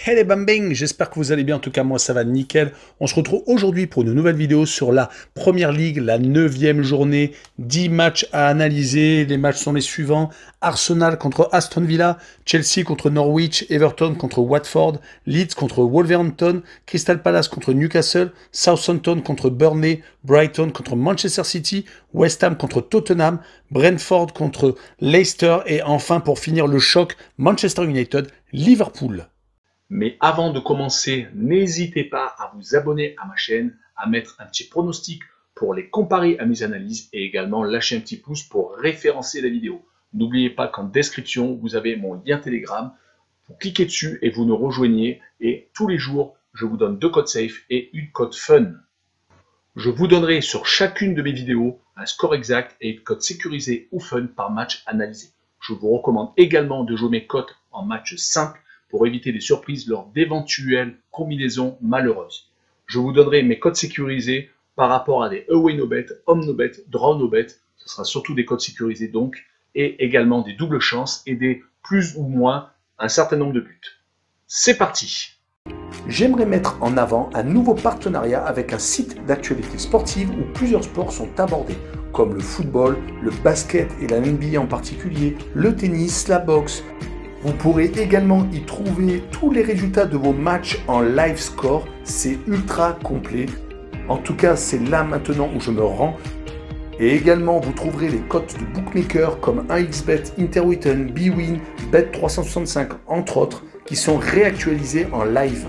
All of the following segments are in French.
Hey les bambing, j'espère que vous allez bien, en tout cas moi ça va nickel. On se retrouve aujourd'hui pour une nouvelle vidéo sur la Première Ligue, la 9e journée, 10 matchs à analyser. Les matchs sont les suivants: Arsenal contre Aston Villa, Chelsea contre Norwich, Everton contre Watford, Leeds contre Wolverhampton, Crystal Palace contre Newcastle, Southampton contre Burnley, Brighton contre Manchester City, West Ham contre Tottenham, Brentford contre Leicester et enfin pour finir le choc, Manchester United, Liverpool. Mais avant de commencer, n'hésitez pas à vous abonner à ma chaîne, à mettre un petit pronostic pour les comparer à mes analyses et également lâcher un petit pouce pour référencer la vidéo. N'oubliez pas qu'en description, vous avez mon lien Telegram. Vous cliquez dessus et vous nous rejoignez. Et tous les jours, je vous donne 2 codes safe et une code fun. Je vous donnerai sur chacune de mes vidéos un score exact et une code sécurisé ou fun par match analysé. Je vous recommande également de jouer mes cotes en match simple pour éviter des surprises lors d'éventuelles combinaisons malheureuses. Je vous donnerai mes codes sécurisés par rapport à des away no bet, home no bet, draw no bet. Ce sera surtout des codes sécurisés donc, et également des doubles chances et des plus ou moins un certain nombre de buts. C'est parti! J'aimerais mettre en avant un nouveau partenariat avec un site d'actualité sportive où plusieurs sports sont abordés, comme le football, le basket et la NBA en particulier, le tennis, la boxe. Vous pourrez également y trouver tous les résultats de vos matchs en live score, c'est ultra complet. En tout cas, c'est là maintenant où je me rends. Et également, vous trouverez les cotes de bookmakers comme 1xBet, Interwetten, bwin, Bet365, entre autres, qui sont réactualisés en live.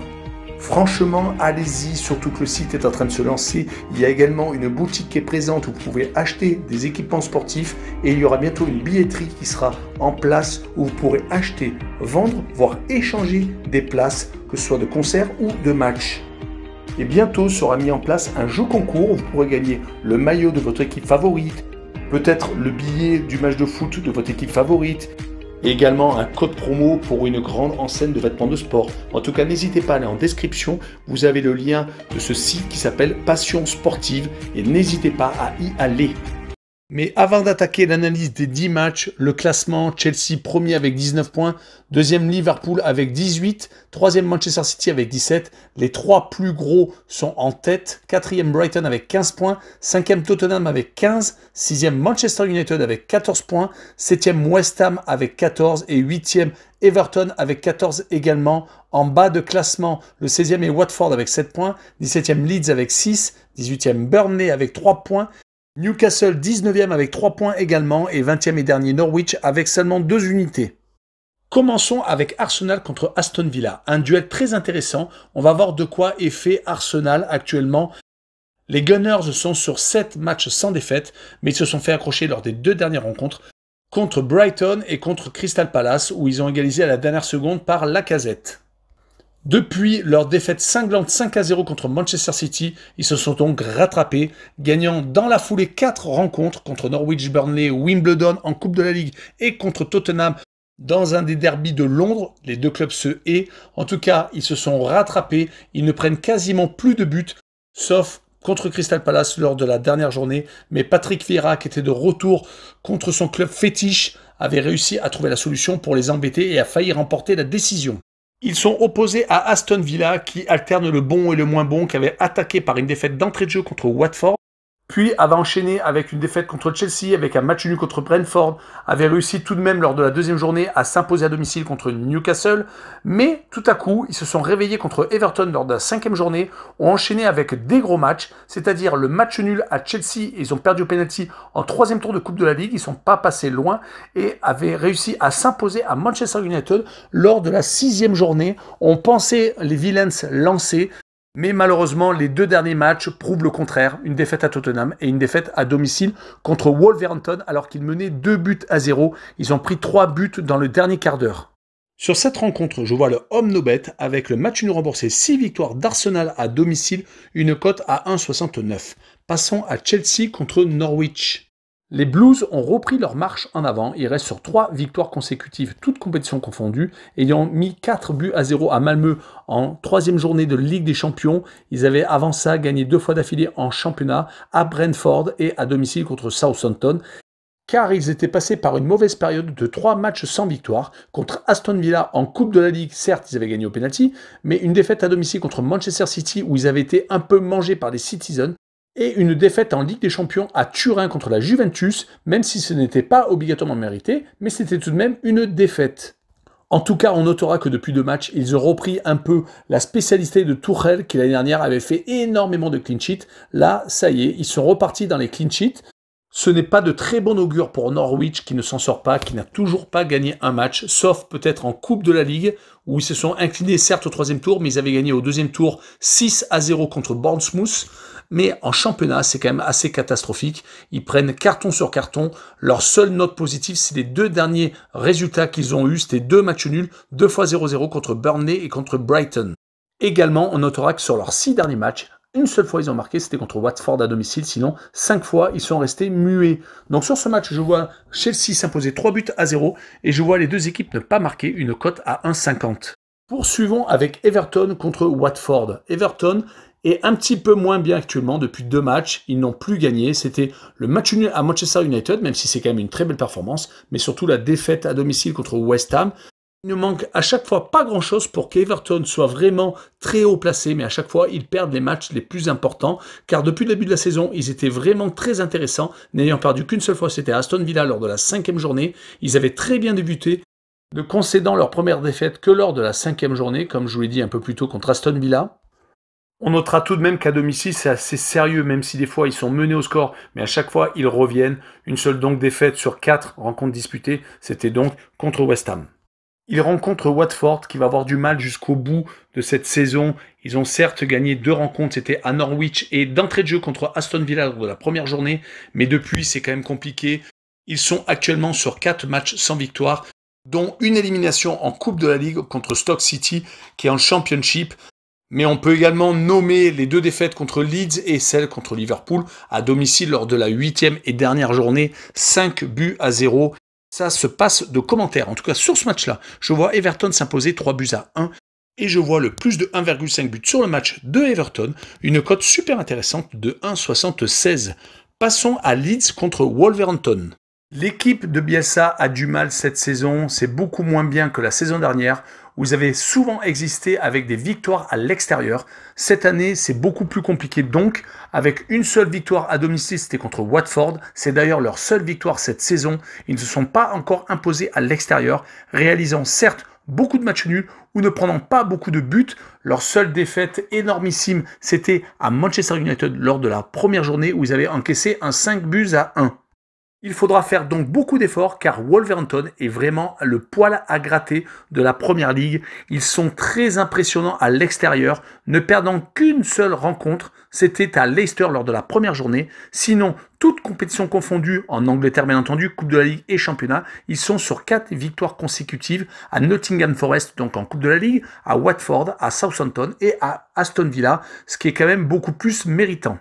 Franchement, allez-y, surtout que le site est en train de se lancer. Il y a également une boutique qui est présente où vous pouvez acheter des équipements sportifs et il y aura bientôt une billetterie qui sera en place où vous pourrez acheter, vendre, voire échanger des places, que ce soit de concerts ou de matchs. Et bientôt sera mis en place un jeu concours où vous pourrez gagner le maillot de votre équipe favorite, peut-être le billet du match de foot de votre équipe favorite, et également un code promo pour une grande enseigne de vêtements de sport. En tout cas, n'hésitez pas à aller en description, vous avez le lien de ce site qui s'appelle Passion Sportive et n'hésitez pas à y aller. Mais avant d'attaquer l'analyse des 10 matchs, le classement: Chelsea premier avec 19 points, deuxième Liverpool avec 18, troisième Manchester City avec 17, les 3 plus gros sont en tête, quatrième Brighton avec 15 points, cinquième Tottenham avec 15, sixième Manchester United avec 14 points, septième West Ham avec 14 et huitième Everton avec 14 également. En bas de classement, le 16e est Watford avec 7 points, 17e Leeds avec 6, 18e Burnley avec 3 points, Newcastle 19e avec 3 points également et 20e et dernier Norwich avec seulement 2 unités. Commençons avec Arsenal contre Aston Villa, un duel très intéressant. On va voir de quoi est fait Arsenal actuellement. Les Gunners sont sur 7 matchs sans défaite, mais ils se sont fait accrocher lors des 2 dernières rencontres contre Brighton et contre Crystal Palace où ils ont égalisé à la dernière seconde par Lacazette. Depuis leur défaite cinglante 5-0 contre Manchester City, ils se sont donc rattrapés, gagnant dans la foulée 4 rencontres contre Norwich, Burnley, Wimbledon en Coupe de la Ligue et contre Tottenham dans un des derbys de Londres. Les 2 clubs se haient. En tout cas, ils se sont rattrapés. Ils ne prennent quasiment plus de buts, sauf contre Crystal Palace lors de la dernière journée. Mais Patrick Vieira, qui était de retour contre son club fétiche, avait réussi à trouver la solution pour les embêter et a failli remporter la décision. Ils sont opposés à Aston Villa qui alterne le bon et le moins bon, qui avait attaqué par une défaite d'entrée de jeu contre Watford, puis avait enchaîné avec une défaite contre Chelsea, avec un match nul contre Brentford, avait réussi tout de même lors de la 2e journée à s'imposer à domicile contre Newcastle, mais tout à coup, ils se sont réveillés contre Everton lors de la 5e journée, ont enchaîné avec des gros matchs, c'est-à-dire le match nul à Chelsea, ils ont perdu au penalty en 3e tour de Coupe de la Ligue, ils ne sont pas passés loin, et avaient réussi à s'imposer à Manchester United lors de la 6e journée. On pensait les Villains lancés, mais malheureusement, les 2 derniers matchs prouvent le contraire. Une défaite à Tottenham et une défaite à domicile contre Wolverhampton alors qu'ils menaient 2-0. Ils ont pris 3 buts dans le dernier quart d'heure. Sur cette rencontre, je vois le home no bet avec le match nul remboursé 6 victoires d'Arsenal à domicile, une cote à 1,69. Passons à Chelsea contre Norwich. Les Blues ont repris leur marche en avant, ils restent sur 3 victoires consécutives, toutes compétitions confondues, ayant mis 4-0 à Malmö en 3e journée de Ligue des Champions. Ils avaient avant ça gagné 2 fois d'affilée en championnat, à Brentford et à domicile contre Southampton. car ils étaient passés par une mauvaise période de 3 matchs sans victoire. Contre Aston Villa en Coupe de la Ligue, certes ils avaient gagné au penalty, mais une défaite à domicile contre Manchester City où ils avaient été un peu mangés par les Citizens, et une défaite en Ligue des Champions à Turin contre la Juventus, même si ce n'était pas obligatoirement mérité, mais c'était tout de même une défaite. En tout cas, on notera que depuis 2 matchs, ils ont repris un peu la spécialité de Tuchel, qui l'année dernière avait fait énormément de clean sheets. Là, ça y est, ils sont repartis dans les clean sheets. Ce n'est pas de très bon augure pour Norwich qui ne s'en sort pas, qui n'a toujours pas gagné un match, sauf peut-être en Coupe de la Ligue, où ils se sont inclinés certes au 3e tour, mais ils avaient gagné au 2e tour 6-0 contre Bournemouth. Mais en championnat, c'est quand même assez catastrophique. Ils prennent carton sur carton. Leur seule note positive, c'est les 2 derniers résultats qu'ils ont eus. C'était 2 matchs nuls, 2 fois 0-0 contre Burnley et contre Brighton. Également, on notera que sur leurs 6 derniers matchs, une seule fois ils ont marqué, c'était contre Watford à domicile, sinon 5 fois ils sont restés muets. Donc sur ce match, je vois Chelsea s'imposer 3-0 et je vois les 2 équipes ne pas marquer, une cote à 1,50. Poursuivons avec Everton contre Watford. Everton est un petit peu moins bien actuellement depuis 2 matchs, ils n'ont plus gagné, c'était le match nul à Manchester United, même si c'est quand même une très belle performance, mais surtout la défaite à domicile contre West Ham. Il ne manque à chaque fois pas grand-chose pour qu'Everton soit vraiment très haut placé, mais à chaque fois, ils perdent les matchs les plus importants, car depuis le début de la saison, ils étaient vraiment très intéressants, n'ayant perdu qu'une seule fois, c'était à Aston Villa lors de la 5e journée. Ils avaient très bien débuté, ne concédant leur première défaite que lors de la 5e journée, comme je vous l'ai dit un peu plus tôt contre Aston Villa. On notera tout de même qu'à domicile, c'est assez sérieux, même si des fois ils sont menés au score, mais à chaque fois ils reviennent. Une seule donc défaite sur 4 rencontres disputées, c'était donc contre West Ham. Ils rencontrent Watford qui va avoir du mal jusqu'au bout de cette saison. Ils ont certes gagné 2 rencontres, c'était à Norwich et d'entrée de jeu contre Aston Villa lors de la première journée, mais depuis c'est quand même compliqué. Ils sont actuellement sur 4 matchs sans victoire, dont une élimination en Coupe de la Ligue contre Stoke City qui est en Championship. Mais on peut également nommer les 2 défaites contre Leeds et celle contre Liverpool à domicile lors de la 8e et dernière journée, 5-0. Ça se passe de commentaires. En tout cas, sur ce match-là, je vois Everton s'imposer 3-1 et je vois le plus de 1,5 buts sur le match de Everton, une cote super intéressante de 1,76. Passons à Leeds contre Wolverhampton. L'équipe de Bielsa a du mal cette saison, c'est beaucoup moins bien que la saison dernière, où ils avaient souvent existé avec des victoires à l'extérieur. Cette année, c'est beaucoup plus compliqué donc, avec une seule victoire à domicile, c'était contre Watford. C'est d'ailleurs leur seule victoire cette saison. Ils ne se sont pas encore imposés à l'extérieur, réalisant certes beaucoup de matchs nuls ou ne prenant pas beaucoup de buts. Leur seule défaite énormissime, c'était à Manchester United lors de la première journée où ils avaient encaissé un 5-1. Il faudra faire donc beaucoup d'efforts car Wolverhampton est vraiment le poil à gratter de la Première Ligue. Ils sont très impressionnants à l'extérieur, ne perdant qu'une seule rencontre. C'était à Leicester lors de la première journée. Sinon, toutes compétitions confondues, en Angleterre bien entendu, Coupe de la Ligue et Championnat, ils sont sur 4 victoires consécutives à Nottingham Forest, donc en Coupe de la Ligue, à Watford, à Southampton et à Aston Villa, ce qui est quand même beaucoup plus méritant.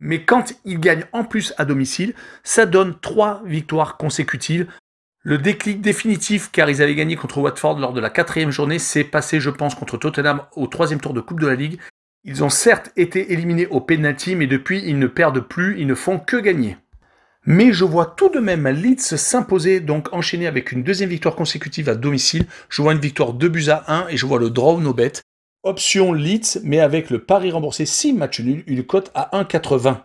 Mais quand ils gagnent en plus à domicile, ça donne 3 victoires consécutives. Le déclic définitif, car ils avaient gagné contre Watford lors de la 4e journée, s'est passé, je pense, contre Tottenham au 3e tour de Coupe de la Ligue. Ils ont certes été éliminés au penalty, mais depuis, ils ne perdent plus, ils ne font que gagner. Mais je vois tout de même Leeds s'imposer, donc enchaîner avec une 2e victoire consécutive à domicile. Je vois une victoire 2-1 et je vois le draw no bet. Option Leeds, mais avec le pari remboursé 6 matchs nuls, une cote à 1,80.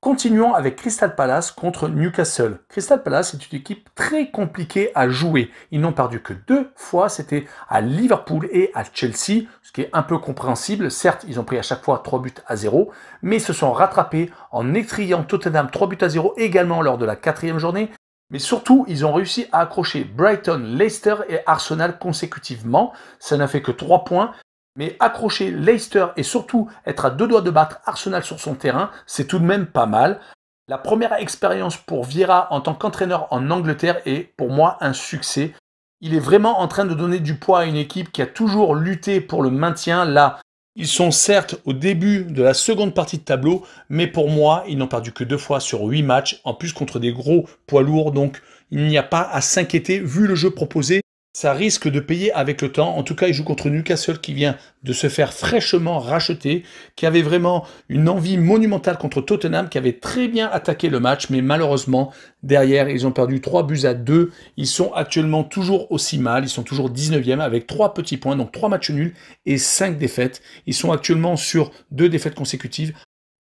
Continuons avec Crystal Palace contre Newcastle. Crystal Palace est une équipe très compliquée à jouer. Ils n'ont perdu que 2 fois, c'était à Liverpool et à Chelsea, ce qui est un peu compréhensible. Certes, ils ont pris à chaque fois 3-0, mais ils se sont rattrapés en étriant Tottenham 3-0 également lors de la 4e journée. Mais surtout, ils ont réussi à accrocher Brighton, Leicester et Arsenal consécutivement. Ça n'a fait que 3 points. Mais accrocher Leicester et surtout être à 2 doigts de battre Arsenal sur son terrain, c'est tout de même pas mal. La première expérience pour Vieira en tant qu'entraîneur en Angleterre est pour moi un succès. Il est vraiment en train de donner du poids à une équipe qui a toujours lutté pour le maintien. Là, ils sont certes au début de la seconde partie de tableau, mais pour moi, ils n'ont perdu que 2 fois sur 8 matchs, en plus contre des gros poids lourds. Donc, il n'y a pas à s'inquiéter vu le jeu proposé. Ça risque de payer avec le temps. En tout cas, il joue contre Newcastle qui vient de se faire fraîchement racheter, qui avait vraiment une envie monumentale contre Tottenham, qui avait très bien attaqué le match, mais malheureusement, derrière, ils ont perdu 3-2. Ils sont actuellement toujours aussi mal. Ils sont toujours 19e avec 3 petits points, donc 3 matchs nuls et 5 défaites. Ils sont actuellement sur 2 défaites consécutives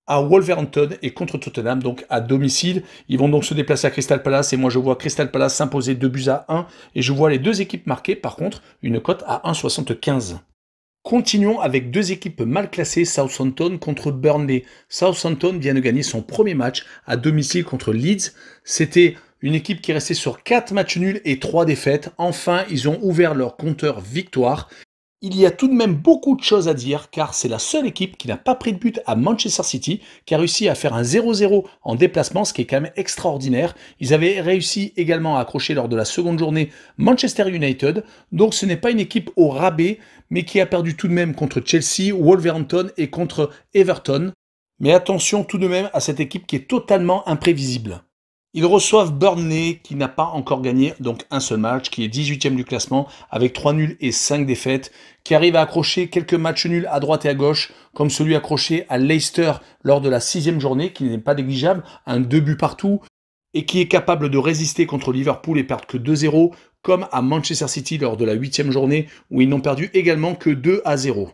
à Wolverhampton et contre Tottenham, donc à domicile. Ils vont donc se déplacer à Crystal Palace et moi je vois Crystal Palace s'imposer 2-1 et je vois les deux équipes marquer par contre une cote à 1,75. Continuons avec deux équipes mal classées, Southampton contre Burnley. Southampton vient de gagner son premier match à domicile contre Leeds. C'était une équipe qui restait sur 4 matchs nuls et 3 défaites. Enfin, ils ont ouvert leur compteur victoire. Il y a tout de même beaucoup de choses à dire car c'est la seule équipe qui n'a pas pris de but à Manchester City, qui a réussi à faire un 0-0 en déplacement, ce qui est quand même extraordinaire. Ils avaient réussi également à accrocher lors de la seconde journée Manchester United, donc ce n'est pas une équipe au rabais, mais qui a perdu tout de même contre Chelsea, Wolverhampton et contre Everton. Mais attention tout de même à cette équipe qui est totalement imprévisible. Ils reçoivent Burnley qui n'a pas encore gagné donc un seul match, qui est 18e du classement avec 3 nuls et 5 défaites, qui arrive à accrocher quelques matchs nuls à droite et à gauche, comme celui accroché à Leicester lors de la 6e journée, qui n'est pas négligeable, un 2 buts partout, et qui est capable de résister contre Liverpool et perdre que 2-0, comme à Manchester City lors de la 8e journée, où ils n'ont perdu également que 2-0.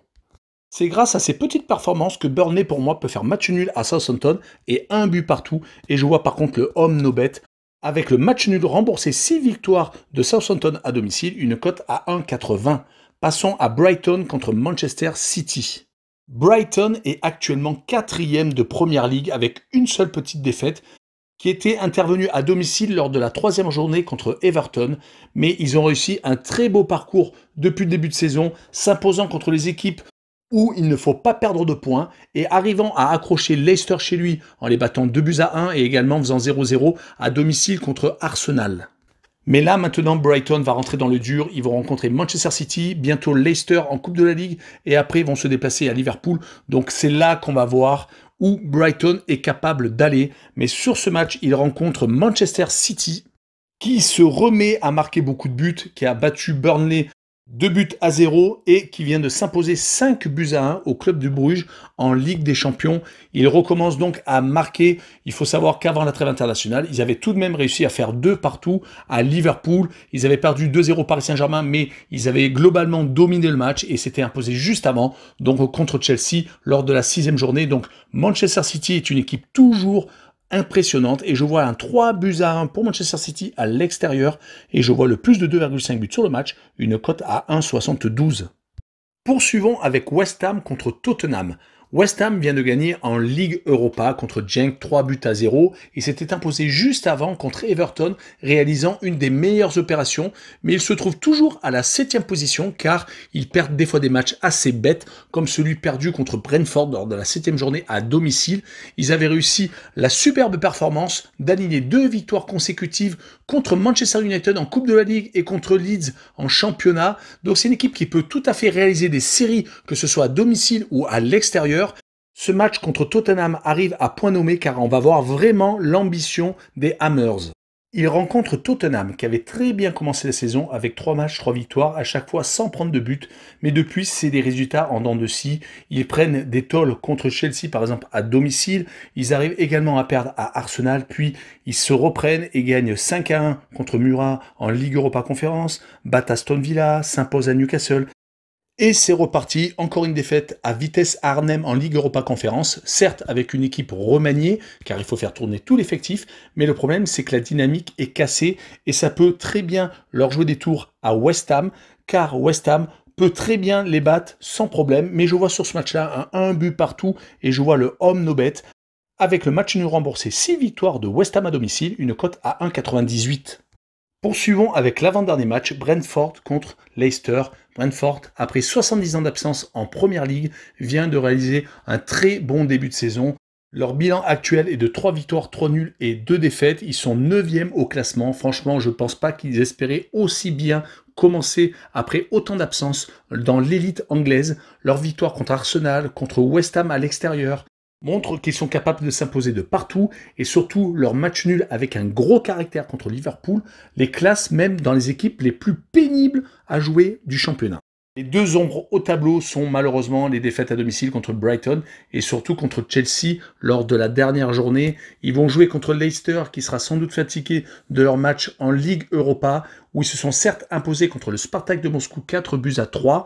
C'est grâce à ces petites performances que Burnley, pour moi, peut faire match nul à Southampton et un but partout. Et je vois par contre le home no bet avec le match nul remboursé 6 victoires de Southampton à domicile, une cote à 1,80. Passons à Brighton contre Manchester City. Brighton est actuellement 4e de Première Ligue avec une seule petite défaite qui était intervenue à domicile lors de la 3e journée contre Everton. Mais ils ont réussi un très beau parcours depuis le début de saison, s'imposant contre les équipes où il ne faut pas perdre de points et arrivant à accrocher Leicester chez lui en les battant 2-1 et également faisant 0-0 à domicile contre Arsenal. Mais là maintenant Brighton va rentrer dans le dur, ils vont rencontrer Manchester City, bientôt Leicester en Coupe de la Ligue et après ils vont se déplacer à Liverpool. Donc c'est là qu'on va voir où Brighton est capable d'aller. Mais sur ce match, il rencontre Manchester City qui se remet à marquer beaucoup de buts, qui a battu Burnley 2-0 et qui vient de s'imposer 5-1 au club de Bruges en Ligue des Champions. Il recommence donc à marquer. Il faut savoir qu'avant la trêve internationale, ils avaient tout de même réussi à faire 2 partout à Liverpool. Ils avaient perdu 2-0 Paris Saint-Germain, mais ils avaient globalement dominé le match et s'étaient imposés juste avant, donc contre Chelsea lors de la 6e journée. Donc Manchester City est une équipe toujours impressionnante et je vois un 3-1 pour Manchester City à l'extérieur et je vois le plus de 2,5 buts sur le match, une cote à 1,72. Poursuivons avec West Ham contre Tottenham. West Ham vient de gagner en Ligue Europa contre Genk 3-0 et s'était imposé juste avant contre Everton, réalisant une des meilleures opérations, mais il se trouve toujours à la 7e position car ils perdent des fois des matchs assez bêtes, comme celui perdu contre Brentford lors de la 7e journée à domicile. Ils avaient réussi la superbe performance d'aligner 2 victoires consécutives contre Manchester United en Coupe de la Ligue et contre Leeds en championnat. Donc c'est une équipe qui peut tout à fait réaliser des séries, que ce soit à domicile ou à l'extérieur. Ce match contre Tottenham arrive à point nommé car on va voir vraiment l'ambition des Hammers. Ils rencontrent Tottenham qui avait très bien commencé la saison avec 3 matchs, 3 victoires, à chaque fois sans prendre de but. Mais depuis, c'est des résultats en dents de scie. Ils prennent des tôles contre Chelsea par exemple à domicile. Ils arrivent également à perdre à Arsenal. Puis ils se reprennent et gagnent 5-1 contre Murat en Ligue Europa Conférence. Battent Aston Villa, s'imposent à Newcastle. Et c'est reparti, encore une défaite à Vitesse Arnhem en Ligue Europa Conférence, certes avec une équipe remaniée, car il faut faire tourner tout l'effectif, mais le problème c'est que la dynamique est cassée et ça peut très bien leur jouer des tours à West Ham, car West Ham peut très bien les battre sans problème, mais je vois sur ce match-là un but partout et je vois le home no bet avec le match nul remboursé 6 victoires de West Ham à domicile, une cote à 1,98. Poursuivons avec l'avant-dernier match, Brentford contre Leicester. Brentford, après 70 ans d'absence en Première Ligue, vient de réaliser un très bon début de saison. Leur bilan actuel est de 3 victoires, 3 nuls et 2 défaites. Ils sont 9e au classement. Franchement, je ne pense pas qu'ils espéraient aussi bien commencer après autant d'absence dans l'élite anglaise. Leur victoire contre Arsenal, contre West Ham à l'extérieur, montrent qu'ils sont capables de s'imposer de partout et surtout leur match nul avec un gros caractère contre Liverpool les classe même dans les équipes les plus pénibles à jouer du championnat. Les deux ombres au tableau sont malheureusement les défaites à domicile contre Brighton et surtout contre Chelsea lors de la dernière journée. Ils vont jouer contre Leicester qui sera sans doute fatigué de leur match en Ligue Europa où ils se sont certes imposés contre le Spartak de Moscou 4-3.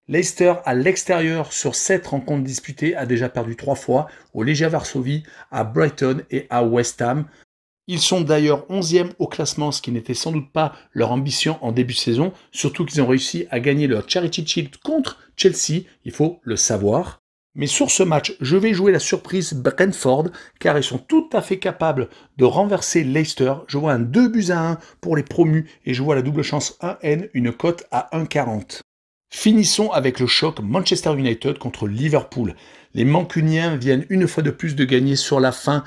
Leicester à l'extérieur sur 7 rencontres disputées a déjà perdu 3 fois au Legia Varsovie, à Brighton et à West Ham. Ils sont d'ailleurs 11e au classement, ce qui n'était sans doute pas leur ambition en début de saison, surtout qu'ils ont réussi à gagner leur Charity Shield contre Chelsea, il faut le savoir. Mais sur ce match, je vais jouer la surprise Brentford, car ils sont tout à fait capables de renverser Leicester. Je vois un 2-1 pour les promus et je vois la double chance 1N, une cote à 1,40. Finissons avec le choc Manchester United contre Liverpool. Les Mancuniens viennent une fois de plus de gagner sur la fin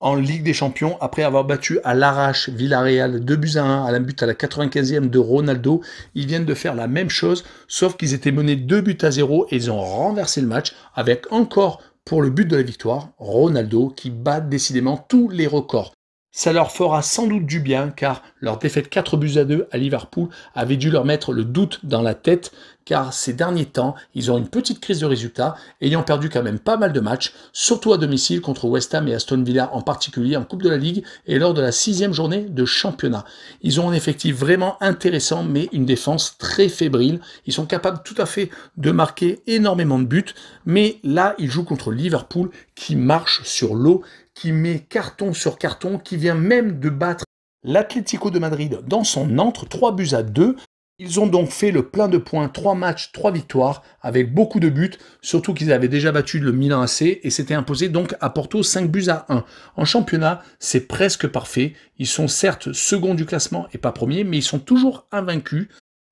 en Ligue des Champions après avoir battu à l'arrache Villarreal 2-1 à la but à la 95e de Ronaldo. Ils viennent de faire la même chose, sauf qu'ils étaient menés 2-0 et ils ont renversé le match avec encore pour le but de la victoire, Ronaldo qui bat décidément tous les records. Ça leur fera sans doute du bien car leur défaite 4-2 à Liverpool avait dû leur mettre le doute dans la tête car ces derniers temps, ils ont une petite crise de résultats ayant perdu quand même pas mal de matchs, surtout à domicile contre West Ham et Aston Villa en particulier en Coupe de la Ligue et lors de la 6e journée de championnat. Ils ont un effectif vraiment intéressant mais une défense très fébrile. Ils sont capables tout à fait de marquer énormément de buts, mais là ils jouent contre Liverpool qui marche sur l'eau, qui met carton sur carton, qui vient même de battre l'Atlético de Madrid dans son antre, 3-2. Ils ont donc fait le plein de points, 3 matchs, 3 victoires, avec beaucoup de buts, surtout qu'ils avaient déjà battu le Milan AC et s'étaient imposés donc à Porto 5-1. En championnat, c'est presque parfait. Ils sont certes second du classement et pas premier, mais ils sont toujours invaincus.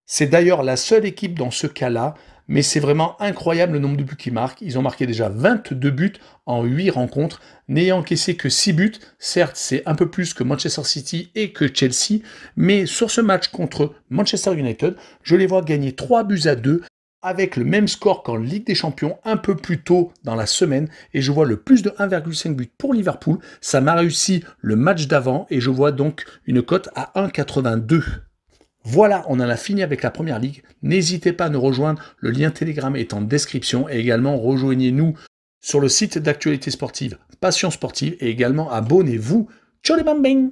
C'est d'ailleurs la seule équipe dans ce cas-là, mais c'est vraiment incroyable le nombre de buts qu'ils marquent. Ils ont marqué déjà 22 buts en 8 rencontres, n'ayant encaissé que 6 buts. Certes, c'est un peu plus que Manchester City et que Chelsea, mais sur ce match contre Manchester United, je les vois gagner 3-2 avec le même score qu'en Ligue des Champions un peu plus tôt dans la semaine et je vois le plus de 1,5 but pour Liverpool. Ça m'a réussi le match d'avant et je vois donc une cote à 1,82. Voilà, on en a fini avec la première ligue. N'hésitez pas à nous rejoindre, le lien Telegram est en description et également rejoignez-nous sur le site d'actualité sportive Passion Sportive et également abonnez-vous. Ciao les bambins!